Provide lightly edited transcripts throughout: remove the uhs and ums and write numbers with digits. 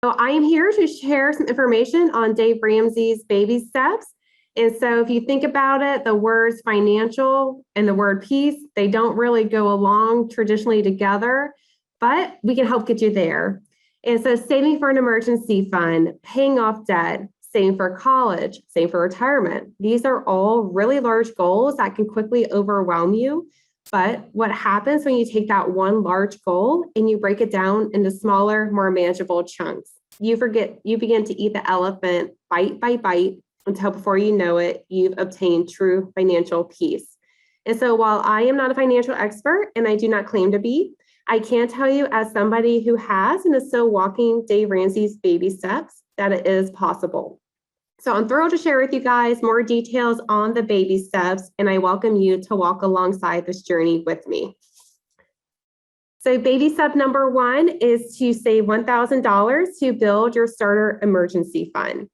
So I am here to share some information on Dave Ramsey's baby steps. And so if you think about it, the words financial and the word peace, they don't really go along traditionally together, but we can help get you there. And so saving for an emergency fund, paying off debt, saving for college, saving for retirement. These are all really large goals that can quickly overwhelm you. But what happens when you take that one large goal and you break it down into smaller, more manageable chunks? You begin to eat the elephant bite by bite until before you know it, you've obtained true financial peace. And so while I am not a financial expert and I do not claim to be, I can tell you as somebody who has and is still walking Dave Ramsey's baby steps that it is possible. So I'm thrilled to share with you guys more details on the baby steps, and I welcome you to walk alongside this journey with me. So baby step number one is to save $1,000 to build your starter emergency fund.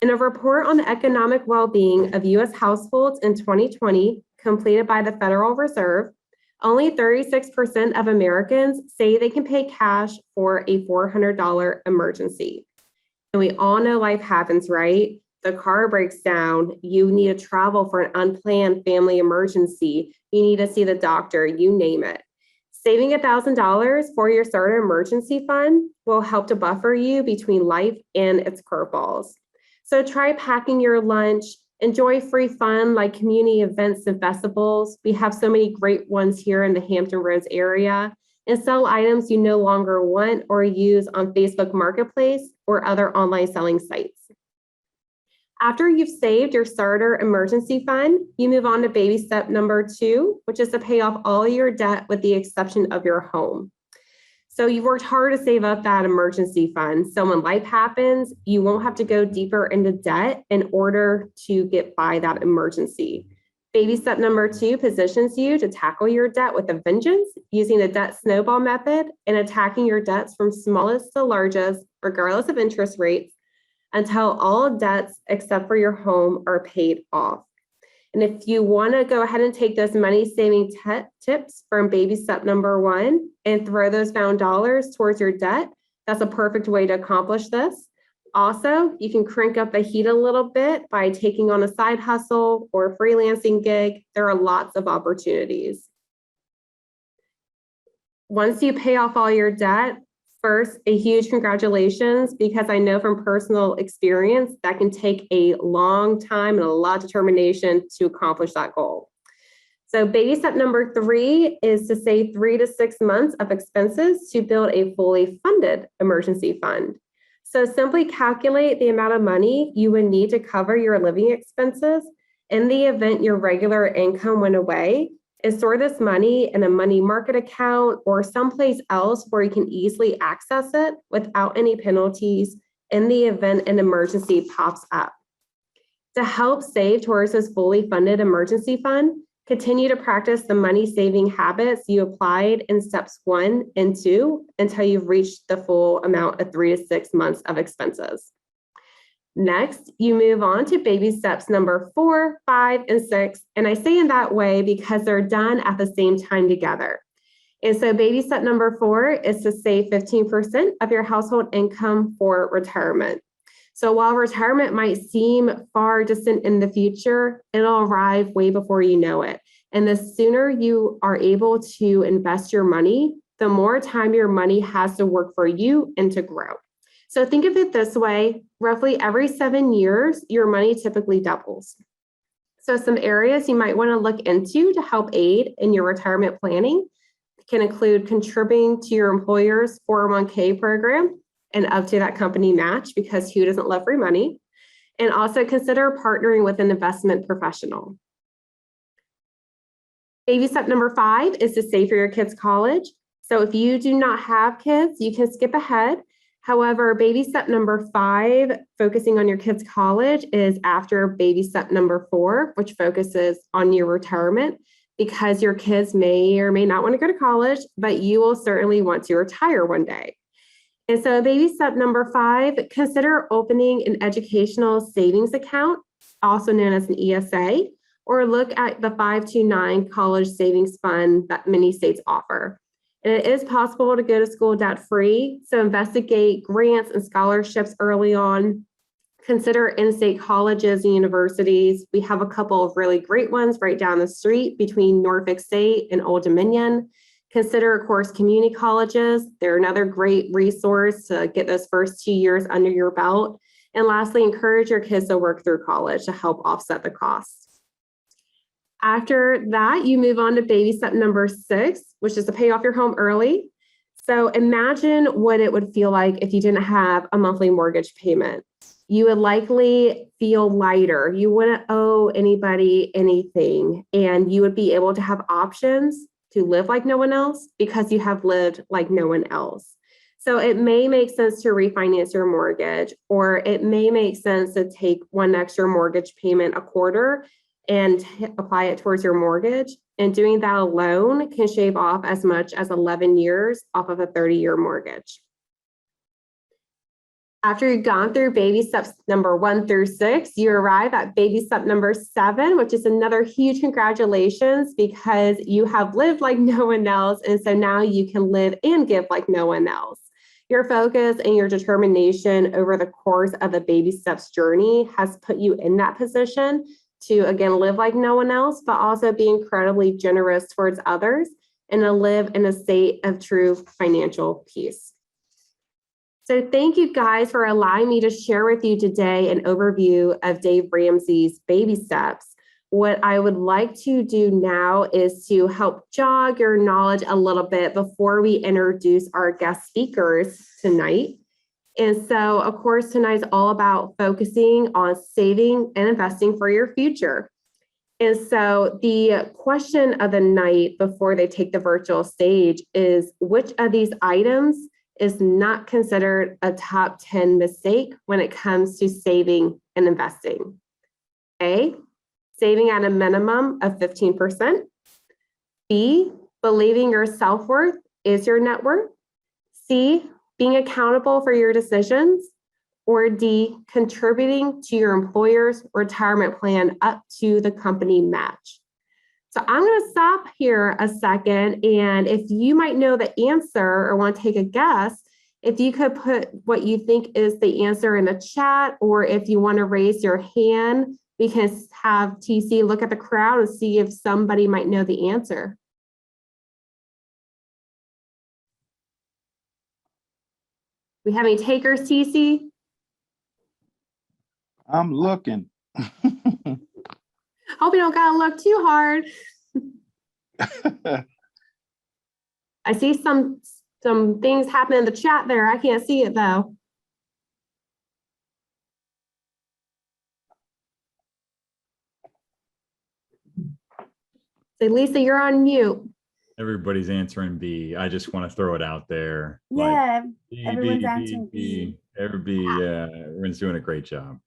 In a report on the economic well-being of U.S. households in 2020, completed by the Federal Reserve, only 36% of Americans say they can pay cash for a $400 emergency. And we all know life happens, right? The car breaks down, you need to travel for an unplanned family emergency, you need to see the doctor, you name it. Saving $1,000 for your starter emergency fund will help to buffer you between life and its curveballs. So try packing your lunch, enjoy free fun like community events and festivals. We have so many great ones here in the Hampton Roads area, and sell items you no longer want or use on Facebook Marketplace or other online selling sites. After you've saved your starter emergency fund, you move on to baby step number two, which is to pay off all your debt with the exception of your home. So you've worked hard to save up that emergency fund. So when life happens, you won't have to go deeper into debt in order to get by that emergency. Baby step number two positions you to tackle your debt with a vengeance using the debt snowball method and attacking your debts from smallest to largest, regardless of interest rates, until all debts except for your home are paid off. And if you want to go ahead and take those money saving tips from baby step number one and throw those found dollars towards your debt, that's a perfect way to accomplish this. Also, you can crank up the heat a little bit by taking on a side hustle or a freelancing gig. There are lots of opportunities. Once you pay off all your debt, first, a huge congratulations, because I know from personal experience that can take a long time and a lot of determination to accomplish that goal. So baby step number three is to save 3 to 6 months of expenses to build a fully funded emergency fund. So simply calculate the amount of money you would need to cover your living expenses in the event your regular income went away, and store this money in a money market account or someplace else where you can easily access it without any penalties in the event an emergency pops up. To help save towards this fully funded emergency fund, continue to practice the money saving habits you applied in steps 1 and 2 until you've reached the full amount of 3 to 6 months of expenses. Next, you move on to baby steps number 4, 5, and 6. And I say in that way because they're done at the same time together. And so baby step number 4 is to save 15% of your household income for retirement. So while retirement might seem far distant in the future, it'll arrive way before you know it. And the sooner you are able to invest your money, the more time your money has to work for you and to grow. So think of it this way, roughly every 7 years, your money typically doubles. So some areas you might want to look into to help aid in your retirement planning can include contributing to your employer's 401k program and up to that company match, because who doesn't love free money? And also consider partnering with an investment professional. Baby step number 5 is to save for your kids' college. So if you do not have kids, you can skip ahead. However, baby step number 5, focusing on your kids' college, is after baby step number 4, which focuses on your retirement, because your kids may or may not want to go to college, but you will certainly want to retire one day. And so baby step number 5, consider opening an educational savings account, also known as an ESA, or look at the 529 college savings fund that many states offer. And it is possible to go to school debt-free. So investigate grants and scholarships early on. Consider in-state colleges and universities. We have a couple of really great ones right down the street between Norfolk State and Old Dominion. Consider, of course, community colleges. They're another great resource to get those first 2 years under your belt. And lastly, encourage your kids to work through college to help offset the costs. After that, you move on to baby step number 6, which is to pay off your home early. So imagine what it would feel like if you didn't have a monthly mortgage payment. You would likely feel lighter. You wouldn't owe anybody anything, and you would be able to have options to live like no one else because you have lived like no one else. So it may make sense to refinance your mortgage, or it may make sense to take one extra mortgage payment a quarter and apply it towards your mortgage. And doing that alone can shave off as much as 11 years off of a 30-year mortgage. After you've gone through baby steps number 1 through 6, you arrive at baby step number 7, which is another huge congratulations because you have lived like no one else. And so now you can live and give like no one else. Your focus and your determination over the course of the baby steps journey has put you in that position to, again, live like no one else, but also be incredibly generous towards others and to live in a state of true financial peace. So thank you guys for allowing me to share with you today an overview of Dave Ramsey's baby steps. What I would like to do now is to help jog your knowledge a little bit before we introduce our guest speakers tonight. And so, of course, tonight's all about focusing on saving and investing for your future. And so the question of the night before they take the virtual stage is, which of these items is not considered a top 10 mistake when it comes to saving and investing? A, saving at a minimum of 15%. B, believing your self-worth is your net worth. C, being accountable for your decisions. Or D, contributing to your employer's retirement plan up to the company match. So I'm going to stop here a second, and if you might know the answer or want to take a guess, if you could put what you think is the answer in the chat, or if you want to raise your hand, we can have TC look at the crowd and see if somebody might know the answer. We have any takers, TC? I'm looking. Hope you don't gotta look too hard. I see some things happening in the chat there. I can't see it though. So Lisa, you're on mute. Everybody's answering B. I just want to throw it out there. Yeah, like, everyone's answering B. Everyone's doing a great job.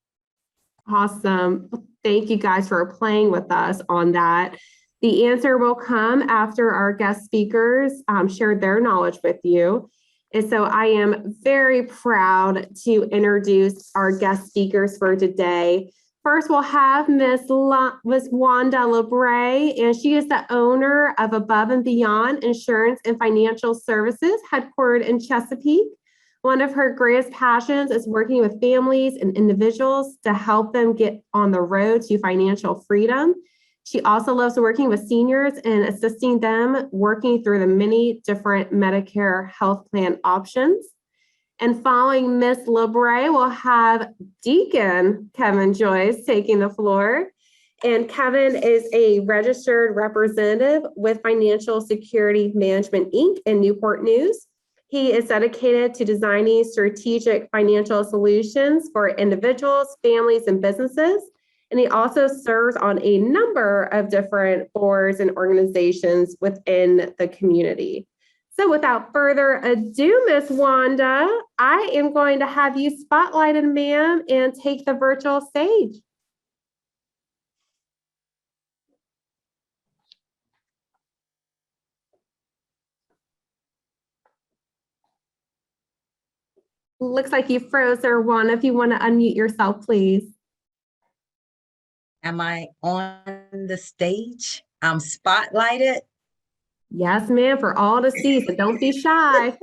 Awesome. Thank you guys for playing with us on that. The answer will come after our guest speakers share their knowledge with you. And so I am very proud to introduce our guest speakers for today. First, we'll have Miss Wanda LeBray, and she is the owner of Above and Beyond Insurance and Financial Services, headquartered in Chesapeake. One of her greatest passions is working with families and individuals to help them get on the road to financial freedom. She also loves working with seniors and assisting them working through the many different Medicare health plan options. And following Miss LeBray, we'll have Deacon Kevin Joyce taking the floor. And Kevin is a registered representative with Financial Security Management, Inc. in Newport News. He is dedicated to designing strategic financial solutions for individuals, families, and businesses. And he also serves on a number of different boards and organizations within the community. So without further ado, Miss Wanda, I am going to have you spotlighted, ma'am, and take the virtual stage. Looks like you froze there, Wanda. If you want to unmute yourself, please. Am I on the stage? I'm spotlighted. Yes, ma'am, for all to see, so don't be shy.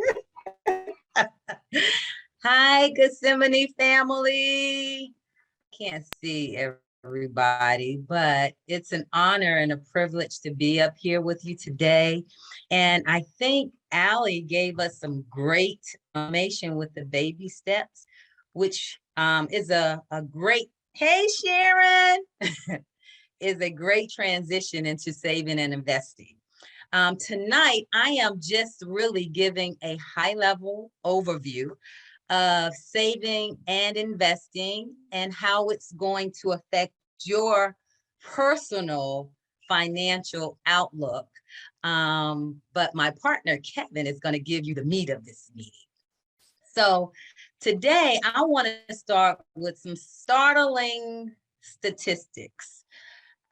Hi, Gethsemane family. Can't see everybody, but it's an honor and a privilege to be up here with you today. And I think Allie gave us some great information with the baby steps, which is a great, hey, Sharon, is a great transition into saving and investing. Tonight, I am just really giving a high-level overview of saving and investing and how it's going to affect your personal financial outlook. But my partner, Kevin, is going to give you the meat of this meeting. So today, I want to start with some startling statistics.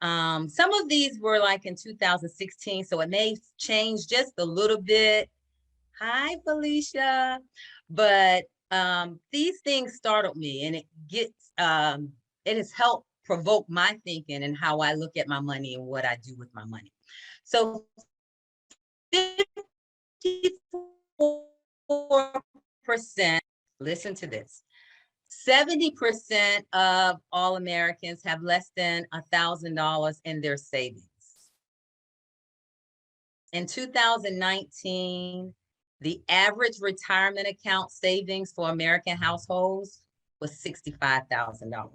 Some of these were like in 2016, so it may change just a little bit. Hi, Felicia. But these things startled me, and it has helped provoke my thinking and how I look at my money and what I do with my money. So 54%, listen to this, 70% of all Americans have less than $1,000 in their savings. In 2019, the average retirement account savings for American households was $65,000.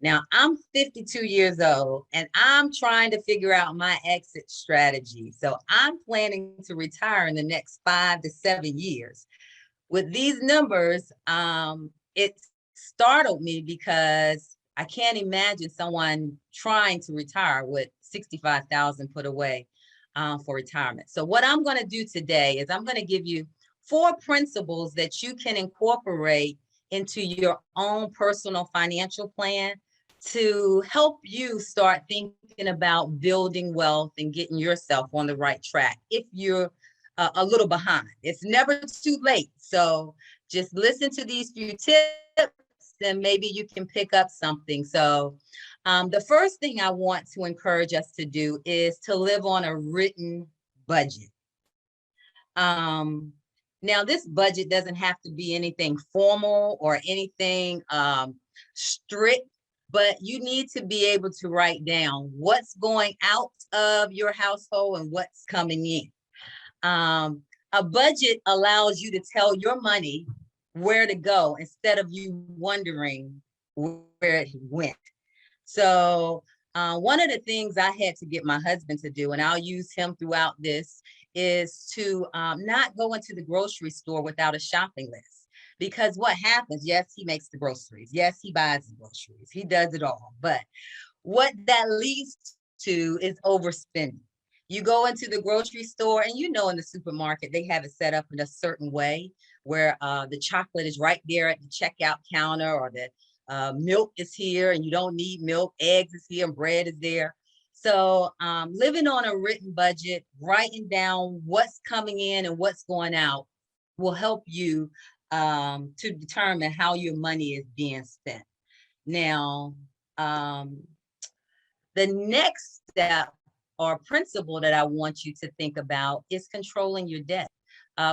Now, I'm 52 years old and I'm trying to figure out my exit strategy. So I'm planning to retire in the next 5 to 7 years. With these numbers, it startled me because I can't imagine someone trying to retire with $65,000 put away for retirement. So what I'm going to do today is I'm going to give you 4 principles that you can incorporate into your own personal financial plan to help you start thinking about building wealth and getting yourself on the right track if you're a little behind. It's never too late. So just listen to these few tips and maybe you can pick up something. So the first thing I want to encourage us to do is to live on a written budget. Now, this budget doesn't have to be anything formal or anything strict, but you need to be able to write down what's going out of your household and what's coming in. A budget allows you to tell your money where to go instead of you wondering where it went. So one of the things I had to get my husband to do, and I'll use him throughout this, is to not go into the grocery store without a shopping list. Because what happens, yes, he makes the groceries. Yes, he buys the groceries. He does it all. But what that leads to is overspending. You go into the grocery store and you know in the supermarket, they have it set up in a certain way where the chocolate is right there at the checkout counter, or the milk is here and you don't need milk, eggs is here and bread is there. So living on a written budget, writing down what's coming in and what's going out will help you to determine how your money is being spent. Now, the next step or principle that I want you to think about is controlling your debt.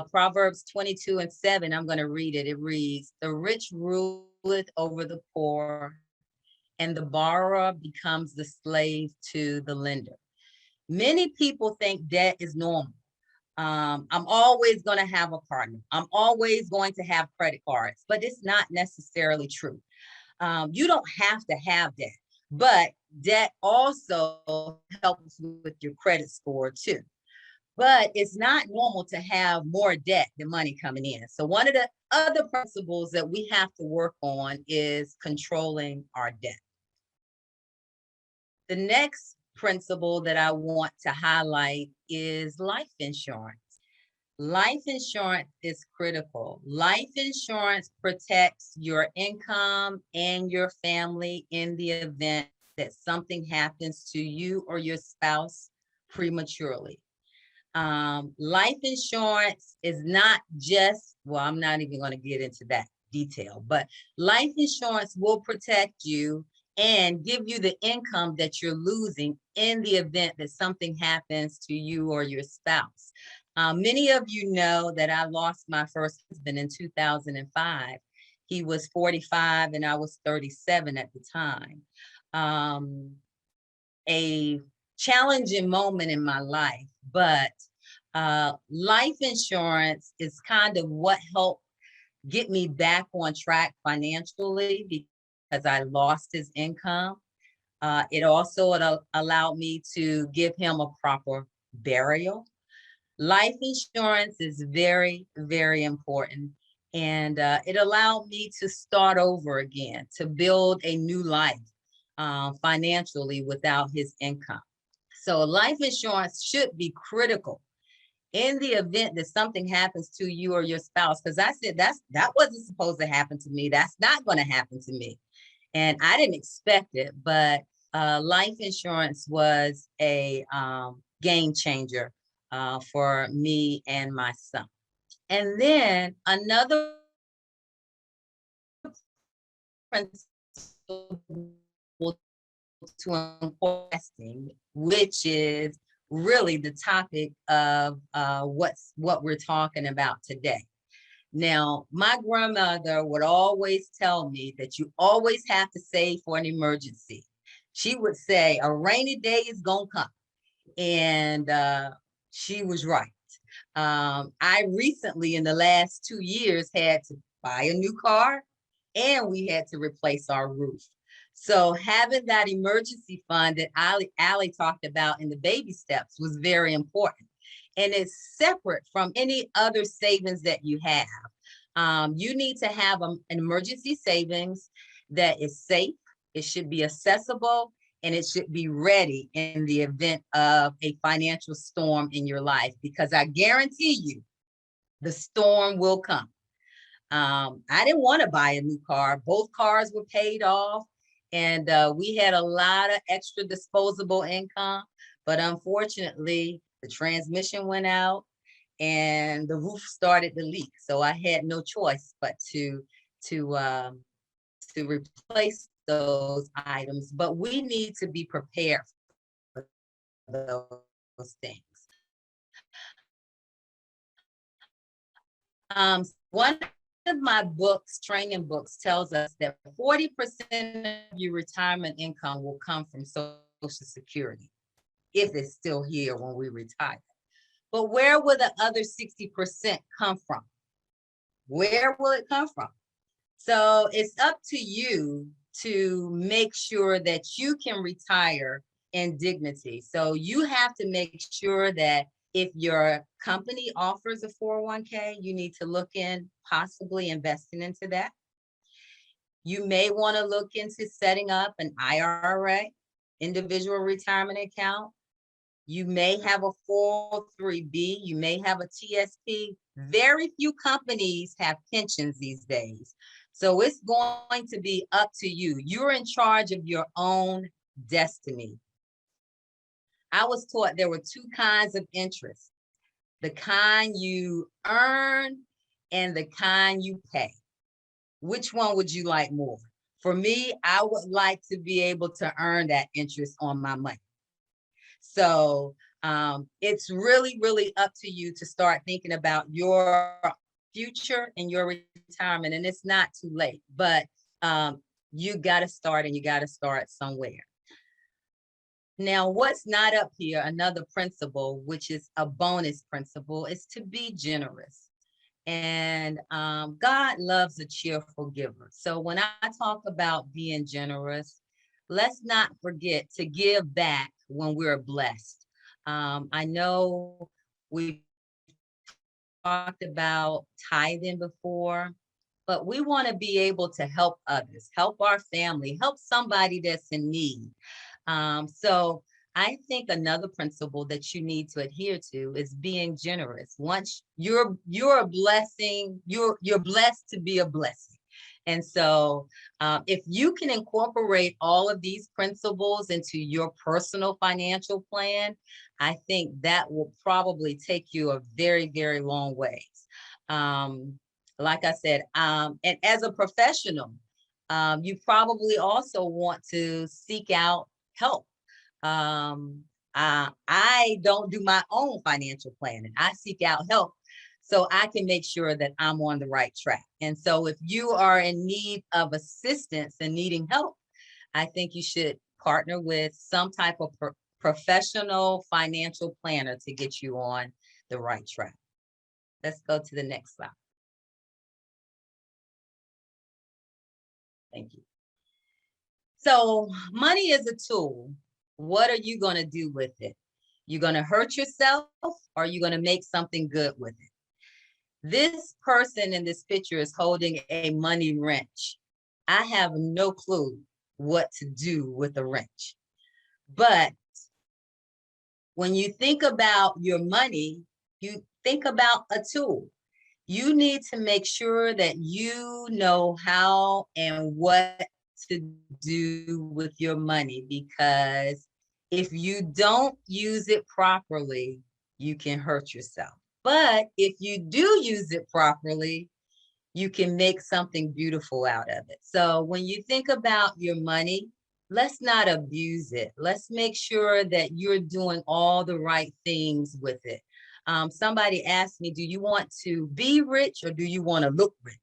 Proverbs 22:7, I'm going to read it. It reads, "The rich ruleth over the poor, and the borrower becomes the slave to the lender." Many people think debt is normal. I'm always going to have a partner. I'm always going to have credit cards, but it's not necessarily true. You don't have to have debt, but debt also helps with your credit score too. But it's not normal to have more debt than money coming in. So one of the other principles that we have to work on is controlling our debt. The next principle that I want to highlight is life insurance. Life insurance is critical. Life insurance protects your income and your family in the event that something happens to you or your spouse prematurely. Life insurance is not just, well, I'm not even going to get into that detail, but life insurance will protect you and give you the income that you're losing in the event that something happens to you or your spouse. Many of you know that I lost my first husband in 2005. He was 45 and I was 37 at the time. A challenging moment in my life, but life insurance is kind of what helped get me back on track financially because I lost his income. It also allowed me to give him a proper burial. Life insurance is very, very important. And it allowed me to start over again, to build a new life financially without his income. So life insurance should be critical in the event that something happens to you or your spouse. Because I said that wasn't supposed to happen to me. That's not going to happen to me. And I didn't expect it, but life insurance was a game changer for me and my son. And then another principle to investing, which is really the topic of what we're talking about today. Now, my grandmother would always tell me that you always have to save for an emergency. She would say, a rainy day is gonna come. And she was right. I recently, in the last 2 years, had to buy a new car and we had to replace our roof. So having that emergency fund that Allie talked about in the baby steps was very important. And it's separate from any other savings that you have. You need to have an emergency savings that is safe. It should be accessible and it should be ready in the event of a financial storm in your life, because I guarantee you the storm will come. I didn't want to buy a new car. Both cars were paid off and we had a lot of extra disposable income, but unfortunately the transmission went out and the roof started to leak. So I had no choice but to replace those items, but we need to be prepared for those things. One of my books, training books, tells us that 40% of your retirement income will come from Social Security, if it's still here when we retire. But where will the other 60% come from? Where will it come from? So it's up to you to make sure that you can retire in dignity. So you have to make sure that if your company offers a 401k, you need to look in possibly investing into that. You may want to look into setting up an IRA, individual retirement account. You may have a 403b, you may have a TSP. Very few companies have pensions these days. So it's going to be up to you. You're in charge of your own destiny. I was taught there were two kinds of interest: the kind you earn and the kind you pay. Which one would you like more? For me, I would like to be able to earn that interest on my money. So it's really, really up to you to start thinking about your future and your retirement. And it's not too late, but you got to start, and you got to start somewhere. Now, what's not up here, another principle, which is a bonus principle, is to be generous. And God loves a cheerful giver. So when I talk about being generous, let's not forget to give back when we're blessed. I know we talked about tithing before, but we want to be able to help others, help our family, help somebody that's in need. So I think another principle that you need to adhere to is being generous. Once you're a blessing, you're blessed to be a blessing. And so if you can incorporate all of these principles into your personal financial plan, I think that will probably take you a very, very long ways. Like I said, and as a professional, you probably also want to seek out help. I don't do my own financial planning. I seek out help so I can make sure that I'm on the right track. And so if you are in need of assistance and needing help, I think you should partner with some type of professional financial planner to get you on the right track. Let's go to the next slide. Thank you. So money is a tool. What are you going to do with it? You're going to hurt yourself, or are you going to make something good with it? This person in this picture is holding a money wrench. I have no clue what to do with a wrench. But when you think about your money, you think about a tool. You need to make sure that you know how and what to do with your money, because if you don't use it properly, you can hurt yourself. But if you do use it properly, you can make something beautiful out of it. So when you think about your money, let's not abuse it. Let's make sure that you're doing all the right things with it. Somebody asked me, do you want to be rich or do you want to look rich?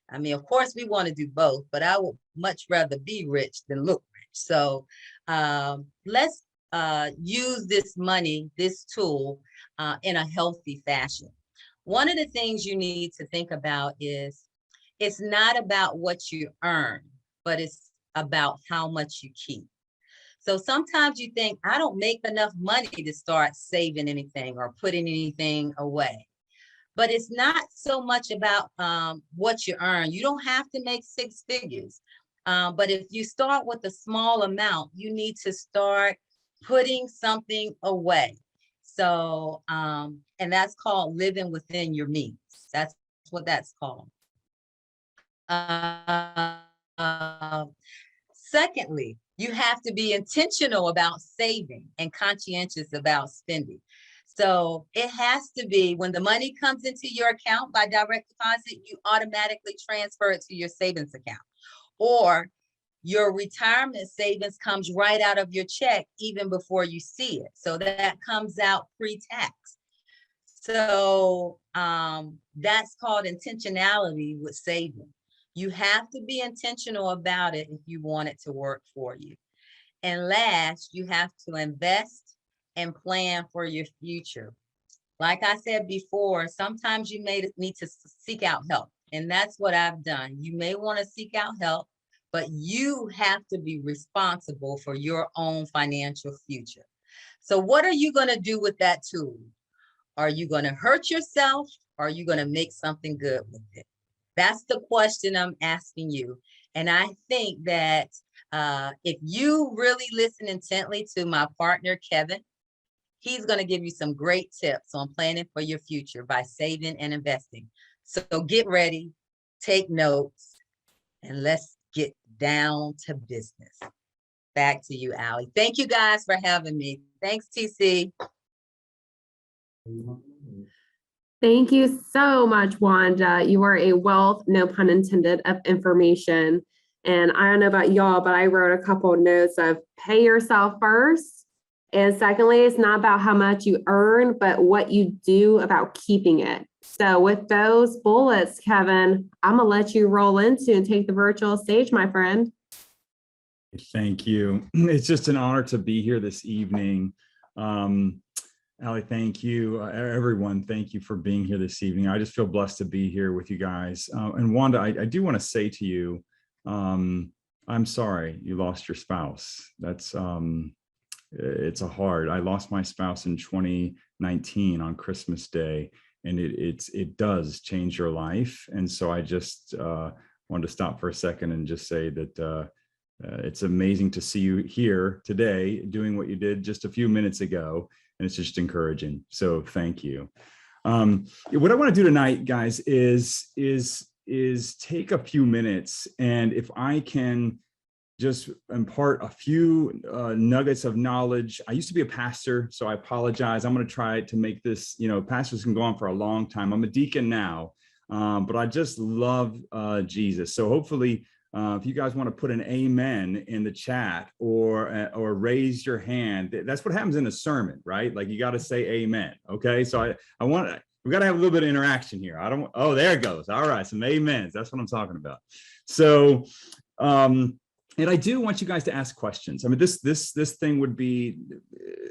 I mean, of course, we want to do both, but I would much rather be rich than look rich. So let's use this money, this tool, in a healthy fashion. One of the things you need to think about is it's not about what you earn, but it's about how much you keep. So sometimes you think, I don't make enough money to start saving anything or putting anything away. But it's not so much about what you earn. You don't have to make six figures. But if you start with a small amount, you need to start putting something away. So, and that's called living within your means. That's what that's called. Secondly, you have to be intentional about saving and conscientious about spending. So it has to be when the money comes into your account by direct deposit, you automatically transfer it to your savings account. Or your retirement savings comes right out of your check even before you see it. So that comes out pre-tax. So that's called intentionality with saving. You have to be intentional about it if you want it to work for you. And last, you have to invest and plan for your future. Like I said before, sometimes you may need to seek out help. And that's what I've done. You may want to seek out help, but you have to be responsible for your own financial future. So what are you going to do with that tool? Are you going to hurt yourself? Or are you going to make something good with it? That's the question I'm asking you. And I think that if you really listen intently to my partner, Kevin, he's going to give you some great tips on planning for your future by saving and investing. So get ready, take notes, and let's get down to business. Back to you, Allie. Thank you guys for having me. Thanks, TC. Thank you so much, Wanda. You are a wealth, no pun intended, of information. And I don't know about y'all, but I wrote a couple of notes of pay yourself first. And secondly, it's not about how much you earn, but what you do about keeping it. So with those bullets, Kevin, I'm going to let you roll into and take the virtual stage, my friend. Thank you. It's just an honor to be here this evening. Allie, thank you. Everyone, thank you for being here this evening. I just feel blessed to be here with you guys. And Wanda, I do want to say to you, I'm sorry you lost your spouse. That's it's I lost my spouse in 2019 on Christmas Day, and it does change your life. And so I just wanted to stop for a second and just say that it's amazing to see you here today doing what you did just a few minutes ago. And it's just encouraging. So thank you. What I want to do tonight, guys, is take a few minutes, and if I can just impart a few nuggets of knowledge. I used to be a pastor, so I apologize. I'm going to try to make this, pastors can go on for a long time. I'm a deacon now, but I just love Jesus. So hopefully If you guys want to put an amen in the chat or raise your hand, that's what happens in a sermon, right? Like you got to say amen. Okay. So we got to have a little bit of interaction here. Oh, there it goes. All right. Some amens. That's what I'm talking about. So, and I do want you guys to ask questions. I mean, this thing would be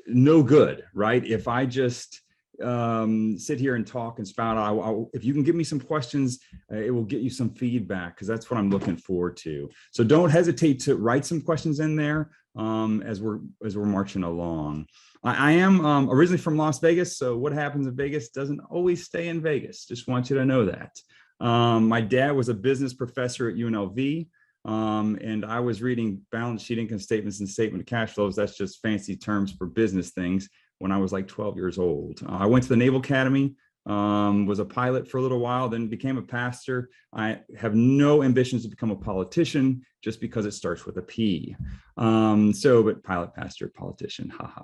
no good, right? If I just sit here and talk and spout out. If you can give me some questions, it will get you some feedback, because that's what I'm looking forward to. So don't hesitate to write some questions in there as we're marching along. I am originally from Las Vegas, so what happens in Vegas doesn't always stay in Vegas. Just want you to know that. My dad was a business professor at UNLV. And I was reading balance sheet, income statements, and statement of cash flows. That's just fancy terms for business things, when I was like 12 years old. I went to the Naval Academy, was a pilot for a little while, then became a pastor. I have no ambitions to become a politician, just because it starts with a P. But pilot, pastor, politician, haha.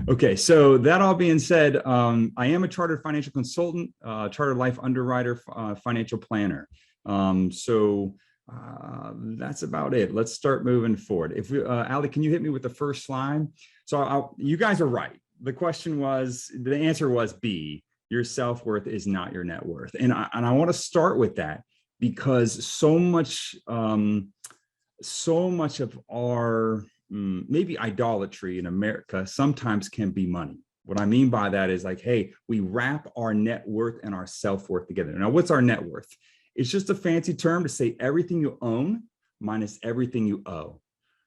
Okay, so that all being said, I am a chartered financial consultant, chartered life underwriter, financial planner. That's about it. Let's start moving forward. If Ali, can you hit me with the first slide? So you guys are right. The answer was B, your self-worth is not your net worth. And I want to start with that, because so much of our maybe idolatry in America sometimes can be money. What I mean by that is like, hey, we wrap our net worth and our self-worth together. Now, what's our net worth? It's just a fancy term to say everything you own minus everything you owe.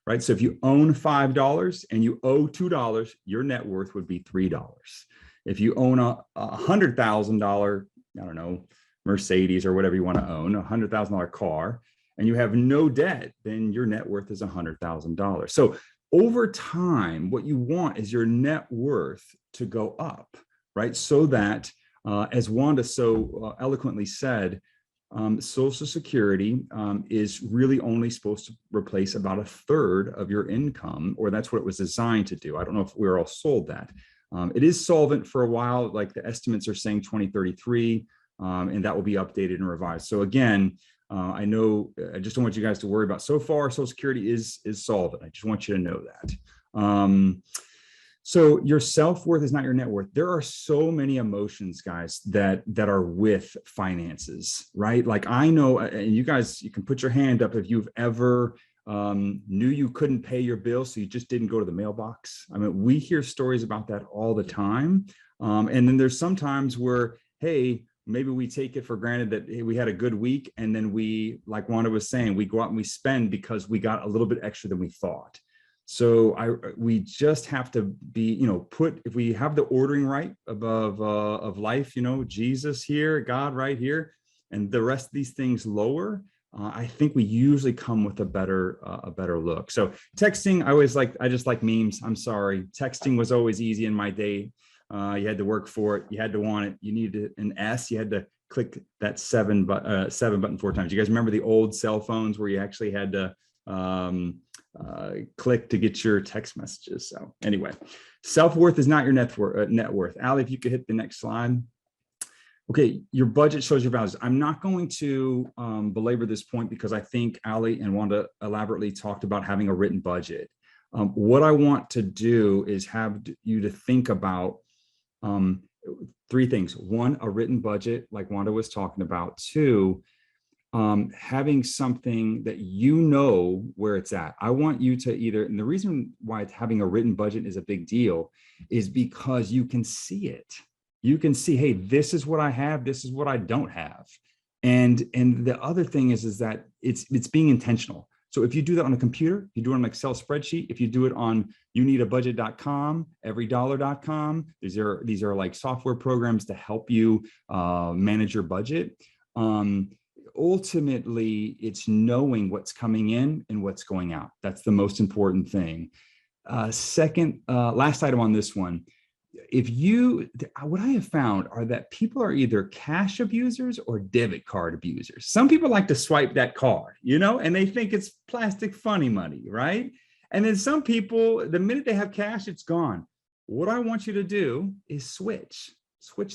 Right? So if you own $5 and you owe $2, your net worth would be $3. If you own a $100,000, I don't know, Mercedes or whatever you want to own, a $100,000 car, and you have no debt, then your net worth is $100,000. So over time, what you want is your net worth to go up, right? So that, as Wanda so eloquently said, Social Security is really only supposed to replace about a third of your income, or that's what it was designed to do. I don't know if we're all sold that. It is solvent for a while, like the estimates are saying 2033, and that will be updated and revised. So again, I just don't want you guys to worry about. So far, Social Security is solvent. I just want you to know that. So your self-worth is not your net worth. There are so many emotions, guys, that are with finances, right? Like I know, and you guys, you can put your hand up if you've ever knew you couldn't pay your bill, so you just didn't go to the mailbox. I mean, we hear stories about that all the time. And then there's sometimes where, hey, maybe we take it for granted that hey, we had a good week, and then we, like Wanda was saying, we go out and we spend because we got a little bit extra than we thought. So we just have to be, if we have the ordering right of life, Jesus here, God right here, and the rest of these things lower, I think we usually come with a better look. So texting, I just like memes. I'm sorry. Texting was always easy in my day. You had to work for it. You had to want it. You needed an S. You had to click that seven button 4 times. You guys remember the old cell phones where you actually had to click to get your text messages. So anyway, self-worth is not your net worth. Ali, if you could hit the next slide. Okay, your budget shows your values. I'm not going to belabor this point because I think Ali and Wanda elaborately talked about having a written budget. What I want to do is have you to think about 3 things. 1, a written budget, like Wanda was talking about. 2, having something that where it's at. I want you to and the reason why having a written budget is a big deal is because you can see it. You can see, hey, this is what I have, this is what I don't have. And the other thing is that it's being intentional. So if you do that on a computer, you do it on an Excel spreadsheet, if you do it on youneedabudget.com, everydollar.com, these are like software programs to help you manage your budget. Ultimately, it's knowing what's coming in and what's going out. That's the most important thing. Second, last item on this one. What I have found are that people are either cash abusers or debit card abusers. Some people like to swipe that card, and they think it's plastic funny money, right? And then some people, the minute they have cash, it's gone. What I want you to do is switch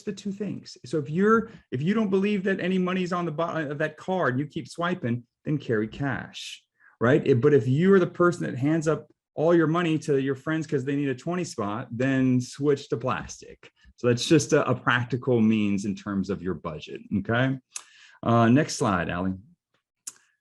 the 2 things. So if you don't believe that any money's on the bottom of that card, you keep swiping, then carry cash. right? But if you are the person that hands up all your money to your friends because they need a 20 spot, then switch to plastic. So that's just a practical means in terms of your budget, okay? Next slide, Allie.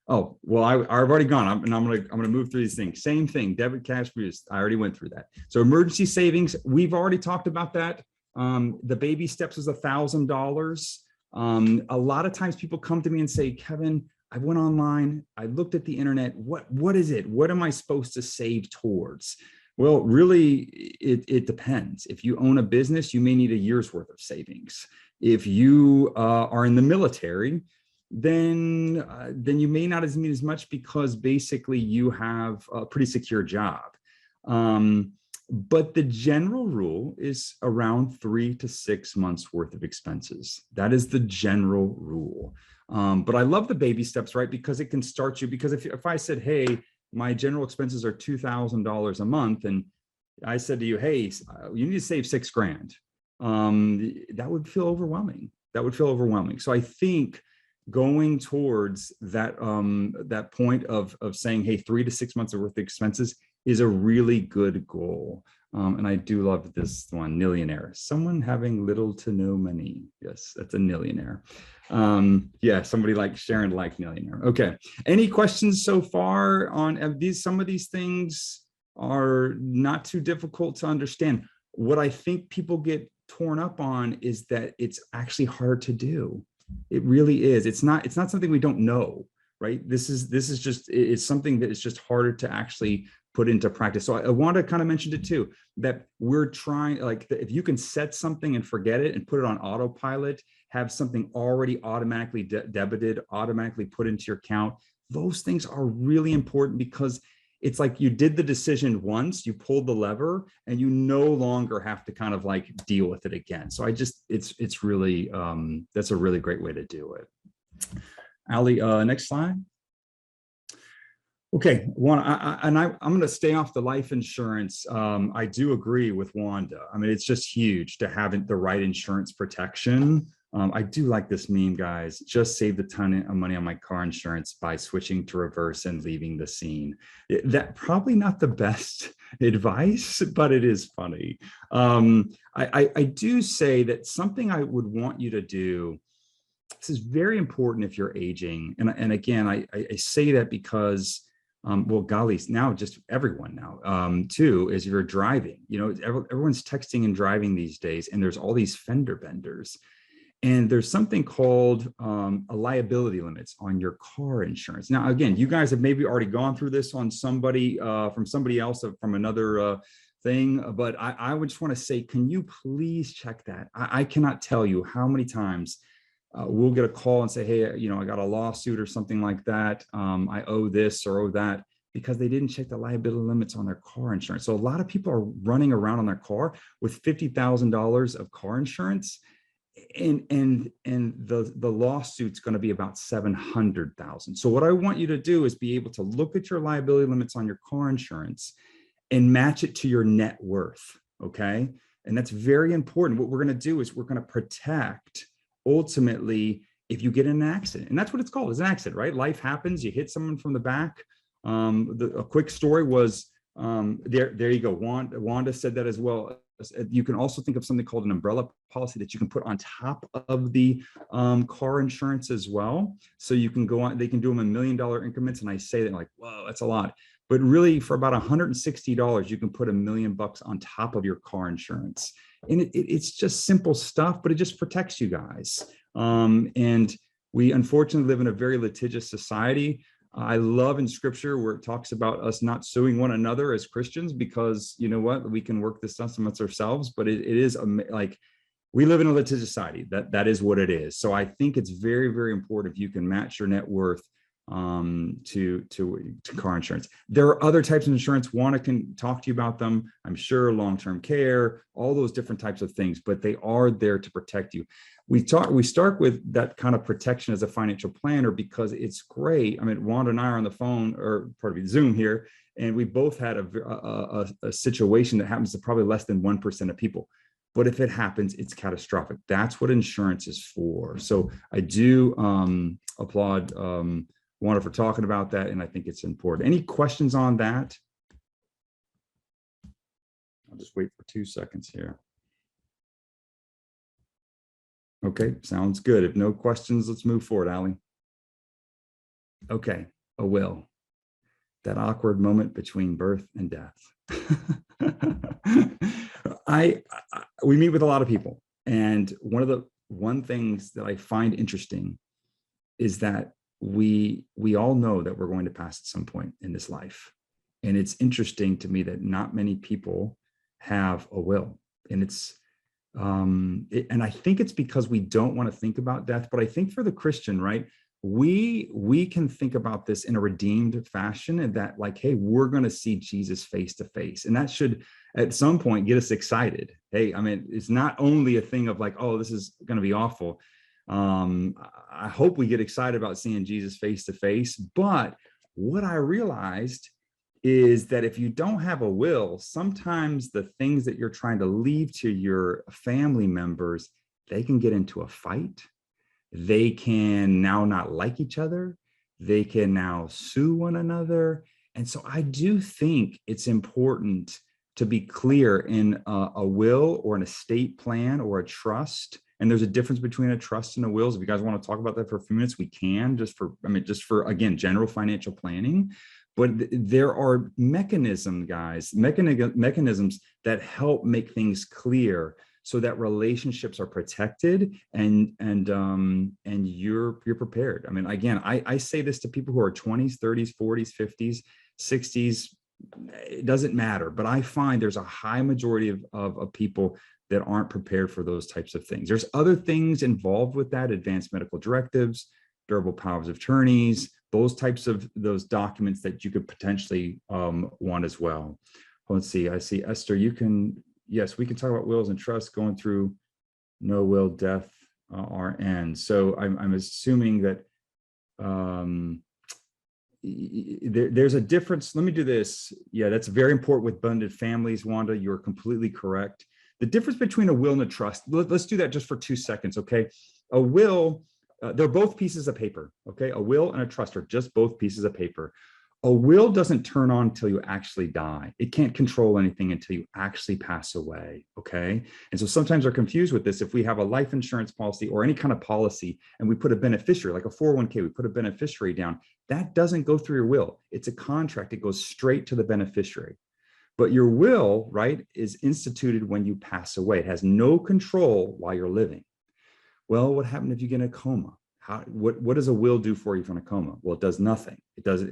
Oh, well, I've already gone. I'm gonna move through these things. Same thing, debit, cash, use. I already went through that. So emergency savings, we've already talked about that. The baby steps is $1,000. A lot of times people come to me and say, Kevin, I went online, I looked at the internet. What is it? What am I supposed to save towards? Well, really, it depends. If you own a business, you may need a year's worth of savings. If you are in the military, then you may not need as much because basically you have a pretty secure job. But the general rule is around 3 to 6 months worth of expenses. That is the general rule. But I love the baby steps, right? Because it can start you, because if I said, hey, my general expenses are $2,000 a month, and I said to you, hey, you need to save $6,000, that would feel overwhelming. That would feel overwhelming. So I think going towards that that point of saying, hey, 3 to 6 months worth of expenses is a really good goal. And I do love this one, millionaire, someone having little to no money. Yes, that's a millionaire. Yeah, somebody like Sharon, like millionaire. Okay, any questions so far on these? Some of these things are not too difficult to understand. What I think people get torn up on is that it's actually hard to do. It really is. It's not something we don't know, right? This is just, it's something that is just harder to actually put into practice. So I want to kind of mention it too, that we're trying, like, if you can set something and forget it and put it on autopilot, have something already automatically debited, automatically put into your account, those things are really important, because it's like you did the decision once, you pulled the lever, and you no longer have to kind of like deal with it again. So it's really, that's a really great way to do it. Allie, next slide. Okay, I'm going to stay off the life insurance. I do agree with Wanda. I mean, it's just huge to have the right insurance protection. I do like this meme, guys. Just saved a ton of money on my car insurance by switching to reverse and leaving the scene. That probably not the best advice, but it is funny. I do say that something I would want you to do, this is very important if you're aging. And again, I say that because, well, golly, now just everyone now, too, is if you're driving, you know, everyone's texting and driving these days, and there's all these fender benders. And there's something called a liability limits on your car insurance. Now, again, you guys have maybe already gone through this on somebody from somebody else from another thing, but I would just want to say, can you please check that? I cannot tell you how many times we'll get a call and say, hey, you know, I got a lawsuit or something like that. I owe this or owe that, because they didn't check the liability limits on their car insurance. So a lot of people are running around on their car with $50,000 of car insurance. And the lawsuit's going to be about $700,000. So what I want you to do is be able to look at your liability limits on your car insurance and match it to your net worth. Okay. And that's very important. What we're going to do is we're going to protect, ultimately, if you get in an accident. And that's what it's called, is an accident, right? Life happens. You hit someone from the back. A quick story was, there you go. Wanda said that as well. You can also think of something called an umbrella policy that you can put on top of the car insurance as well. So you can go on, they can do them in $1 million increments. And I say that like, whoa, that's a lot. But really, for about $160, you can put $1 million on top of your car insurance. And it's just simple stuff, but it just protects you guys. And we unfortunately live in a very litigious society. I love in scripture where it talks about us not suing one another as Christians, because you know what, we can work this stuff amongst ourselves, but it is like, we live in a litigious society. That is what it is. So I think it's very, very important if you can match your net worth to car insurance. There are other types of insurance. Wanda can talk to you about them, I'm sure, long-term care, all those different types of things, but they are there to protect you. We start with that kind of protection as a financial planner because it's great. I mean, Wanda and I are on the phone, or pardon me, Zoom here, and we both had a situation that happens to probably less than 1% of people. But if it happens, it's catastrophic. That's what insurance is for. So I do applaud wonderful for talking about that, and I think it's important. Any questions on that? I'll just wait for 2 seconds here. Okay, sounds good. If no questions, let's move forward, Allie. Okay, a will. That awkward moment between birth and death. We meet with a lot of people, and one things that I find interesting is that we all know that we're going to pass at some point in this life. And it's interesting to me that not many people have a will. And and I think it's because we don't want to think about death. But I think for the Christian, right, we can think about this in a redeemed fashion, and that like, hey, we're going to see Jesus face to face. And that should at some point get us excited. Hey, I mean, it's not only a thing of like, oh, this is going to be awful. I hope we get excited about seeing Jesus face to face. But what I realized is that if you don't have a will, sometimes the things that you're trying to leave to your family members, they can get into a fight. They can now not like each other. They can now sue one another. And so I do think it's important to be clear in a will or an estate plan or a trust. And there's a difference between a trust and a will. If you guys want to talk about that for a few minutes, we can, just for, again, general financial planning. But there are mechanisms, guys, mechanisms that help make things clear so that relationships are protected and you're prepared. I mean, again, I say this to people who are 20s, 30s, 40s, 50s, 60s. It doesn't matter, but I find there's a high majority of people that aren't prepared for those types of things. There's other things involved with that: advanced medical directives, durable powers of attorneys, those documents that you could potentially want as well. Let's see. I see Esther. Yes, we can talk about wills and trusts going through no will, death, RN. So I'm assuming that there's a difference. Let me do this. Yeah, that's very important with blended families. Wanda, you're completely correct. The difference between a will and a trust, let's do that just for 2 seconds, okay? A will, they're both pieces of paper, okay? A will and a trust are just both pieces of paper. A will doesn't turn on until you actually die. It can't control anything until you actually pass away, okay? And so sometimes they're confused with this. If we have a life insurance policy or any kind of policy and we put a beneficiary, like a 401k, we put a beneficiary down, that doesn't go through your will. It's a contract. It goes straight to the beneficiary. But your will, right, is instituted when you pass away. It has no control while you're living. Well, what happened if you get in a coma? What does a will do for you from a coma? Well, it does nothing. It does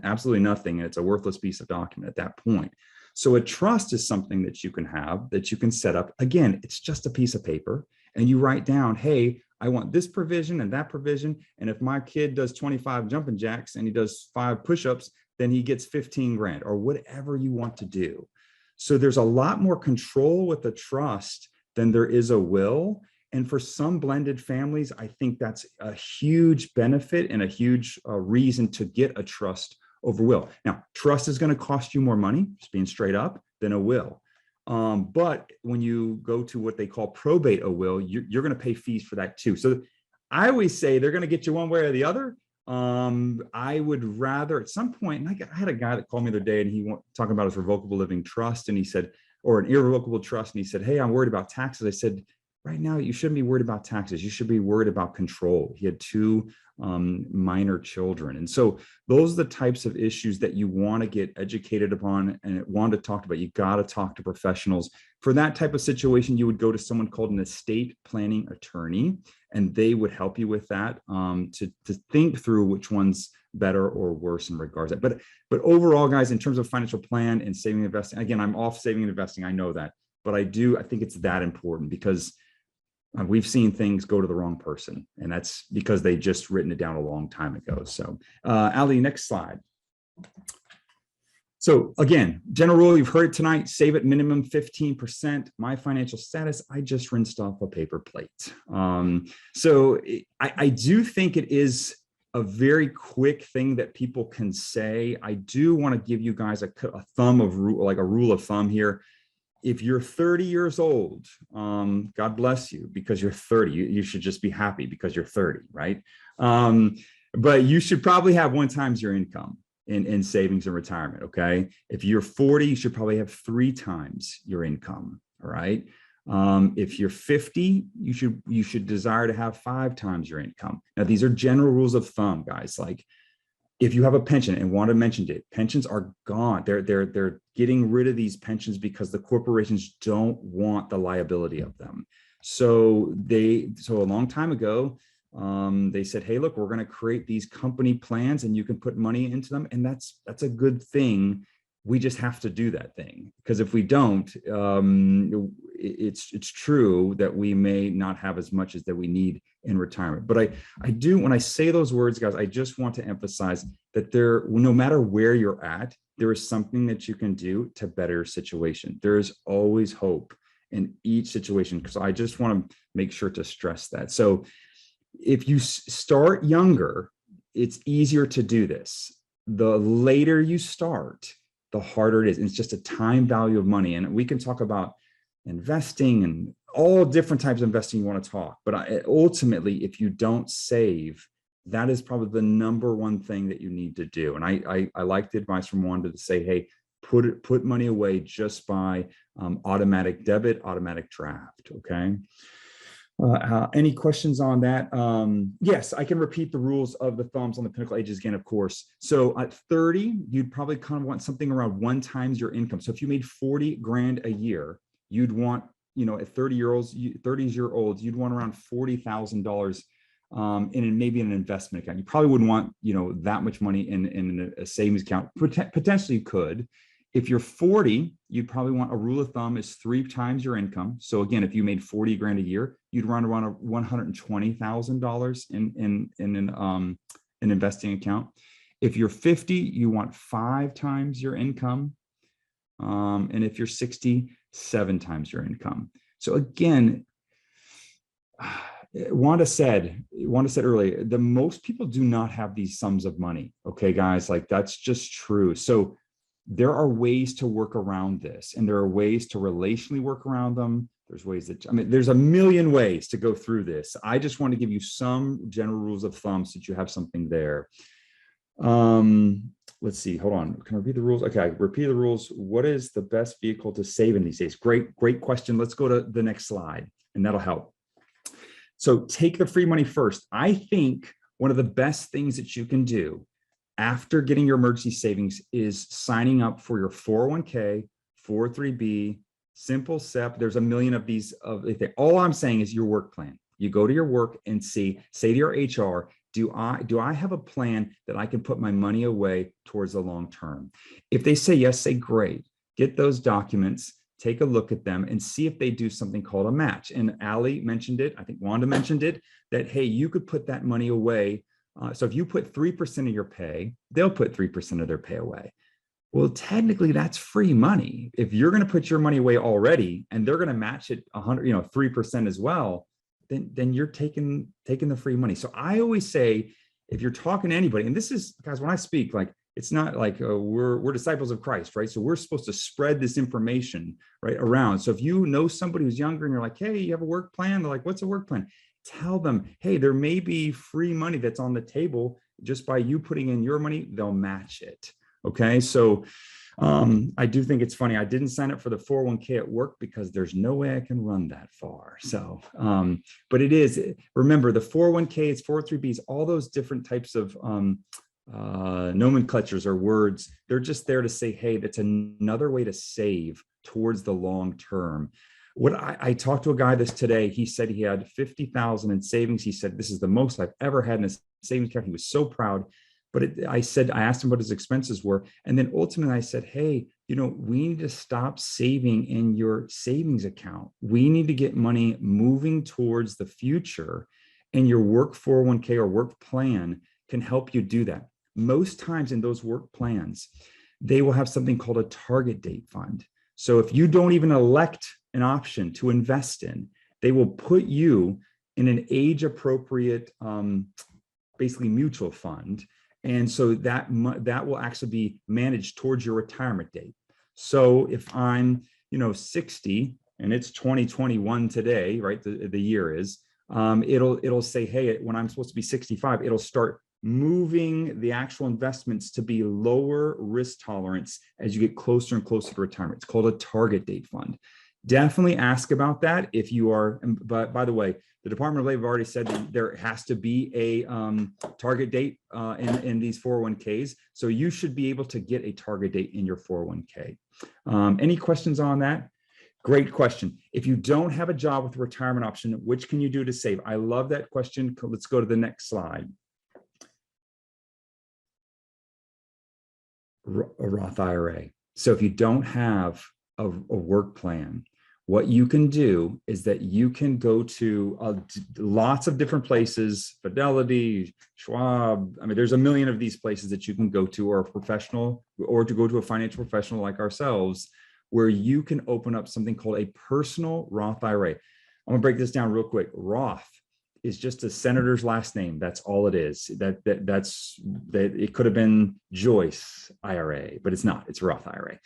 absolutely nothing. And it's a worthless piece of document at that point. So a trust is something that you can have, that you can set up. Again, it's just a piece of paper, and you write down, hey, I want this provision and that provision. And if my kid does 25 jumping jacks and he does 5 push-ups, then he gets 15 grand, or whatever you want to do. So there's a lot more control with a trust than there is a will. And for some blended families, I think that's a huge benefit and a huge reason to get a trust over will. Now, trust is going to cost you more money, just being straight up, than a will. But when you go to what they call probate a will, you're going to pay fees for that too. So I always say they're going to get you one way or the other. I would rather at some point, and I had a guy that called me the other day, and he talking about his revocable living trust, and he said, or an irrevocable trust, and he said, hey, I'm worried about taxes. I said, right now, you shouldn't be worried about taxes. You should be worried about control. He had 2 minor children. And so those are the types of issues that you want to get educated upon and want to talk about. You got to talk to professionals. For that type of situation, you would go to someone called an estate planning attorney, and they would help you with that to think through which one's better or worse in regards to that. But overall, guys, in terms of financial plan and saving and investing, again, I'm off saving and investing. I know that, but I think it's that important because we've seen things go to the wrong person, and that's because they just written it down a long time ago. So, Ali, next slide. So again, general rule, you've heard it tonight, save at minimum 15%. My financial status, I just rinsed off a paper plate. So I do think it is a very quick thing that people can say. I do want to give you guys a rule of thumb here. If you're 30 years old, God bless you because you're 30. You should just be happy because you're 30, right? but you should probably have 1 times your income in savings and retirement. Okay. If you're 40, you should probably have 3 times your income. All right. If you're 50, you should desire to have 5 times your income. Now, these are general rules of thumb, guys. Like, if you have a pension, and Wanda mentioned it, pensions are gone. They're getting rid of these pensions because the corporations don't want the liability of them. So a long time ago, they said, hey, look, we're going to create these company plans and you can put money into them. And that's a good thing. We just have to do that thing, because if we don't, it's true that we may not have as much as that we need in retirement. But I do, when I say those words, guys, I just want to emphasize that no matter where you're at, there is something that you can do to better your situation. There is always hope in each situation, because I just want to make sure to stress that. So if you start younger, it's easier to do this. The later you start, the harder it is. And it's just a time value of money. And we can talk about investing and all different types of investing you want to talk. But ultimately, if you don't save, that is probably the number one thing that you need to do. And I like the advice from Wanda to say, hey, put money away just by automatic debit, automatic draft. Okay. Any questions on that? Yes, I can repeat the rules of the thumbs on the Pinnacle ages again, of course. So at 30, you'd probably kind of want something around 1 times your income. So if you made 40 grand a year, you'd want, at 30-year-olds, you'd want around $40,000 in maybe an investment account. You probably wouldn't want, that much money in a savings account. Potentially you could. If you're 40, you'd probably want, a rule of thumb is 3 times your income. So again, if you made 40 grand a year, you'd run around $120,000 in an investing account. If you're 50, you want 5 times your income. And if you're 60, 7 times your income. So again, Wanda said earlier, the most people do not have these sums of money. Okay, guys, like that's just true. So there are ways to work around this, and there are ways to relationally work around them. There's ways that, there's a million ways to go through this. I just want to give you some general rules of thumb so that you have something there. Let's see, hold on. Can I repeat the rules? Okay, repeat the rules. What is the best vehicle to save in these days? Great question. Let's go to the next slide, and that'll help. So take the free money first. I think one of the best things that you can do after getting your emergency savings is signing up for your 401k, 403b, simple SEP. There's a million of these. All I'm saying is your work plan. You go to your work and say to your HR, do I have a plan that I can put my money away towards the long term? If they say yes, say great. Get those documents, take a look at them, and see if they do something called a match. And Allie mentioned it, I think Wanda mentioned it, that, hey, you could put that money away. So if you put 3% of your pay, they'll put 3% of their pay away. Well, technically that's free money. If you're going to put your money away already and they're going to match it 3% as well, then you're taking the free money. So I always say, if you're talking to anybody, and this is, guys, when I speak, like, it's not like we're disciples of Christ, right? So we're supposed to spread this information right around. So if you know somebody who's younger and you're like, hey, you have a work plan? They're like, what's a work plan? Tell them, hey, there may be free money that's on the table. Just by you putting in your money, they'll match it. Okay. So I do think it's funny. I didn't sign up for the 401k at work because there's no way I can run that far. So, but it is, remember, the 401ks, 403bs, all those different types of nomenclatures or words, they're just there to say, hey, that's another way to save towards the long term. What I talked to a guy today, he said he had 50,000 in savings. He said, this is the most I've ever had in a savings account. He was so proud. But I asked him what his expenses were. And then ultimately I said, hey, we need to stop saving in your savings account. We need to get money moving towards the future, and your work 401k or work plan can help you do that. Most times in those work plans, they will have something called a target date fund. So if you don't even elect an option to invest in, they will put you in an age appropriate, basically mutual fund. And so that will actually be managed towards your retirement date. So if I'm, 60 and it's 2021 today, right? The year is, it'll say, hey, when I'm supposed to be 65, it'll start moving the actual investments to be lower risk tolerance as you get closer and closer to retirement. It's called a target date fund. Definitely ask about that if you are, but by the way, the Department of Labor already said that there has to be a target date in these 401ks. So you should be able to get a target date in your 401k. Any questions on that? Great question. If you don't have a job with a retirement option, which can you do to save? I love that question. Let's go to the next slide. A Roth IRA. So if you don't have a work plan, what you can do is that you can go to lots of different places, Fidelity, Schwab. I mean, there's a million of these places that you can go to, or a professional, or to go to a financial professional like ourselves, where you can open up something called a personal Roth IRA. I'm gonna break this down real quick. Roth is just a senator's last name. That's all it is. That's it could have been Joyce IRA, but it's not. It's Roth IRA.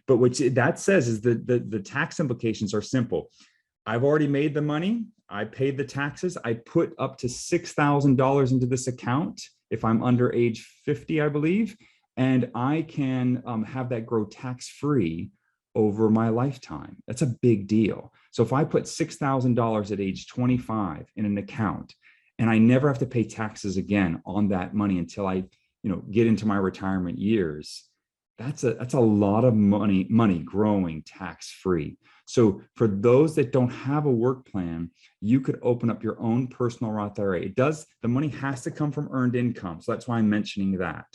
But what that says is that the tax implications are simple. I've already made the money. I paid the taxes. I put up to $6,000 into this account if I'm under age 50, I believe, and I can have that grow tax-free over my lifetime. That's a big deal. So if I put $6,000 at age 25 in an account, and I never have to pay taxes again on that money until I, get into my retirement years, that's a lot of money growing tax-free. So for those that don't have a work plan, you could open up your own personal Roth IRA. The money has to come from earned income. So that's why I'm mentioning that.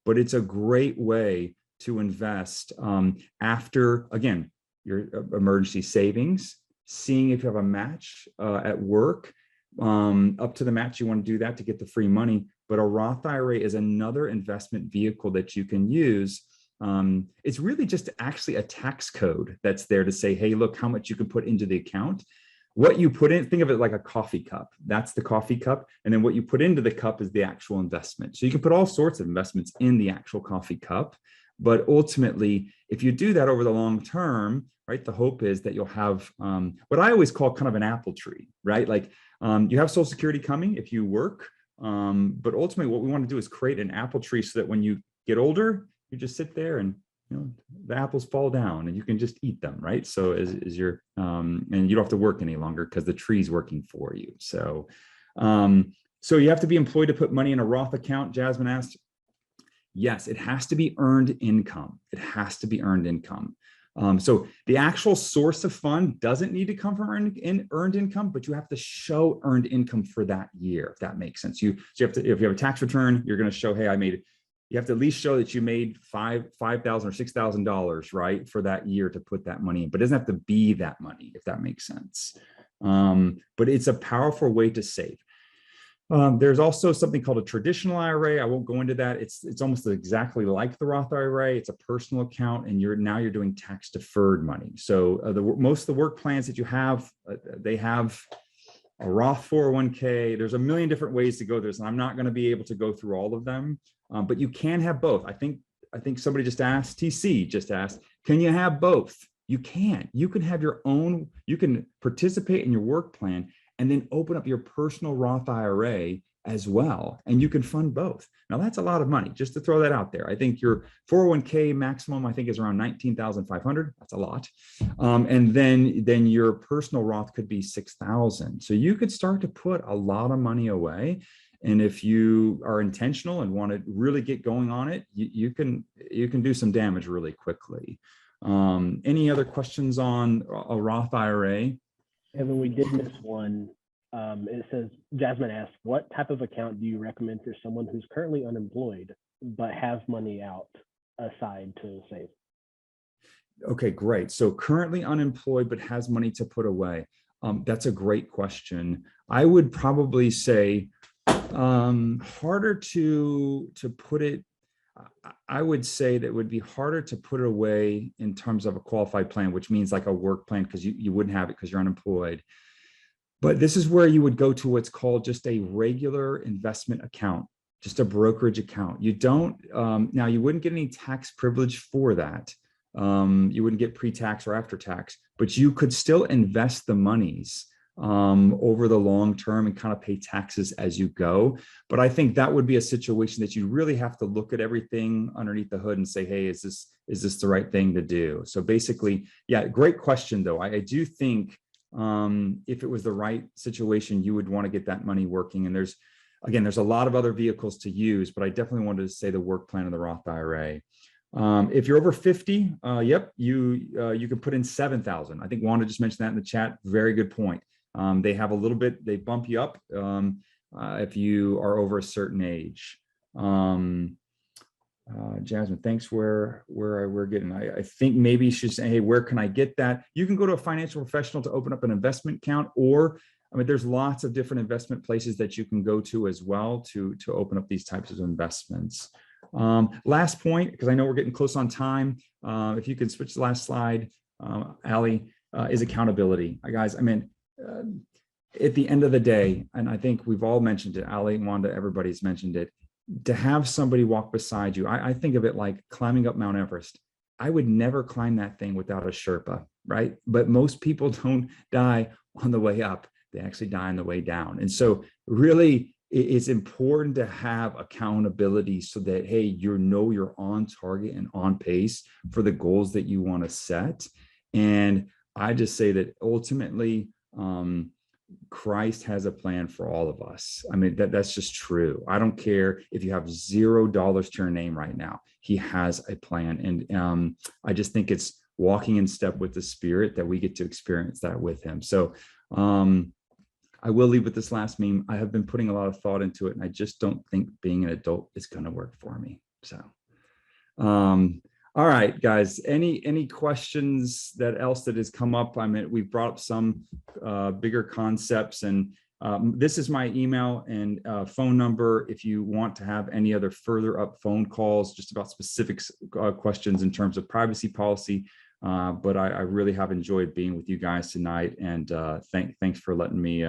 But it's a great way to invest after, again, your emergency savings, seeing if you have a match at work, up to the match, you want to do that to get the free money. But a Roth IRA is another investment vehicle that you can use. It's really just actually a tax code that's there to say, hey, look how much you can put into the account. What you put in, think of it like a coffee cup. That's the coffee cup. And then what you put into the cup is the actual investment. So you can put all sorts of investments in the actual coffee cup. But ultimately, if you do that over the long term, right, the hope is that you'll have what I always call kind of an apple tree, right? Like you have Social Security coming if you work. But ultimately, what we want to do is create an apple tree so that when you get older, you just sit there and the apples fall down and you can just eat them, right? So as you're, and you don't have to work any longer because the tree's working for you. So, so you have to be employed to put money in a Roth account, Jasmine asked. Yes, it has to be earned income. It has to be earned income. So the actual source of fund doesn't need to come from earned income, but you have to show earned income for that year, if that makes sense. So you have to, if you have a tax return, you're going to show, hey, you have to at least show that you made $5,000 or $6,000, right, for that year to put that money in. But it doesn't have to be that money, if that makes sense. But it's a powerful way to save. There's also something called a traditional IRA. I won't go into that. It's almost exactly like the Roth IRA. It's a personal account, and you're doing tax deferred money. So most of the work plans that you have, they have a Roth 401k. There's a million different ways to go this, and I'm not going to be able to go through all of them. But you can have both. I think somebody just asked, TC just asked, can you have both? You can. You can have your own. You can participate in your work plan and then open up your personal Roth IRA as well. And you can fund both. Now that's a lot of money, just to throw that out there. I think your 401k maximum, I think, is around $19,500. That's a lot. And then your personal Roth could be $6,000. So you could start to put a lot of money away. And if you are intentional and want to really get going on it, you can do some damage really quickly. Any other questions on a Roth IRA? Evan, we did miss one. It says, Jasmine asked, what type of account do you recommend for someone who's currently unemployed, but has money out aside to save? Okay, great. So currently unemployed, but has money to put away. That's a great question. I would probably say harder to put it. I would say that it would be harder to put it away in terms of a qualified plan, which means like a work plan, because you wouldn't have it because you're unemployed. But this is where you would go to what's called just a regular investment account, just a brokerage account. You don't, now you wouldn't get any tax privilege for that. You wouldn't get pre-tax or after tax, but you could still invest the monies over the long term and kind of pay taxes as you go. But I think that would be a situation that you really have to look at everything underneath the hood and say, hey, is this the right thing to do? So basically, yeah, great question though. I do think if it was the right situation, you would want to get that money working. And there's a lot of other vehicles to use, but I definitely wanted to say the work plan of the Roth IRA. If you're over 50, yep, you can put in 7,000. I think Wanda just mentioned that in the chat. Very good point. They have a little bit, they bump you up if you are over a certain age. Jasmine, thanks. Where we're getting, I think maybe she's saying, hey, where can I get that? You can go to a financial professional to open up an investment account, or I mean, there's lots of different investment places that you can go to as well to open up these types of investments. Last point, because I know we're getting close on time. If you could switch the last slide, Allie, is accountability. Guys, I mean, at the end of the day, and I think we've all mentioned it, Allie, Wanda, everybody's mentioned it, to have somebody walk beside you. I think of it like climbing up Mount Everest. I would never climb that thing without a Sherpa, right? But most people don't die on the way up. They actually die on the way down. And so really, it's important to have accountability so that, hey, you're on target and on pace for the goals that you want to set. And I just say that ultimately, Christ has a plan for all of us. I mean, that's just true. I don't care if you have $0 to your name right now. He has a plan. And I just think it's walking in step with the Spirit that we get to experience that with him. So I will leave with this last meme. I have been putting a lot of thought into it, and I just don't think being an adult is going to work for me. So, all right, guys, any questions that has come up? I mean, we brought up some bigger concepts, and this is my email and phone number if you want to have any other further up phone calls just about specific questions in terms of privacy policy. But I really have enjoyed being with you guys tonight, and thanks for letting me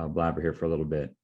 blabber here for a little bit.